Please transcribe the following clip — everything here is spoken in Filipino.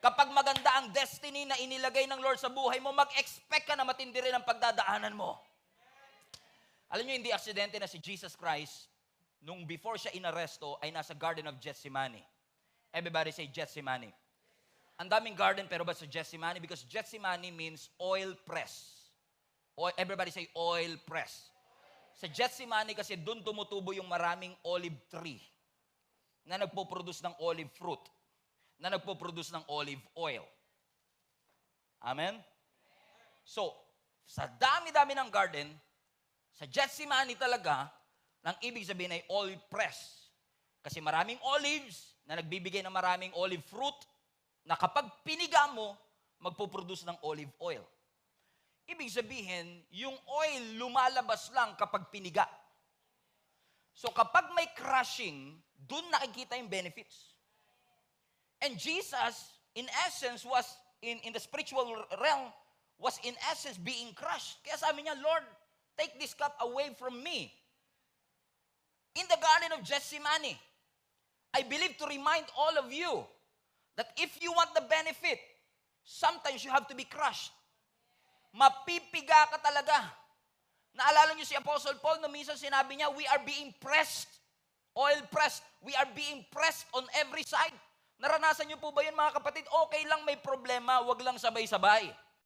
Kapag maganda ang destiny na inilagay ng Lord sa buhay mo, mag-expect ka na matindi rin ang pagdadaanan mo. Alam niyo, hindi aksidente na si Jesus Christ, nung before siya inaresto, ay nasa Garden of Gethsemane. Everybody say Gethsemane. Ang daming garden, pero ba sa Gethsemane? Because Gethsemane means oil press. Everybody say oil press. Sa Gethsemane kasi doon tumutubo yung maraming olive tree na nagpo-produce ng olive fruit, na nagpo-produce ng olive oil. Amen? So, sa dami-dami ng garden, sa Gethsemane talaga, ang ibig sabihin ay oil press. Kasi maraming olives na nagbibigay ng maraming olive fruit na kapag piniga mo, magpo-produce ng olive oil. Ibig sabihin, yung oil lumalabas lang kapag piniga. So kapag may crushing, dun nakikita yung benefits. And Jesus, in essence, was in the spiritual realm, was in essence being crushed. Kaya sabi niya, Lord, take this cup away from me. In the Garden of Gethsemane, I believe to remind all of you that if you want the benefit, sometimes you have to be crushed. Mapipiga ka talaga. Naalala niyo si Apostle Paul, no, minsan sinabi niya, we are being pressed, oil pressed. We are being pressed on every side. Naranasan niyo po ba yun, mga kapatid? Okay lang may problema, wag lang sabay-sabay.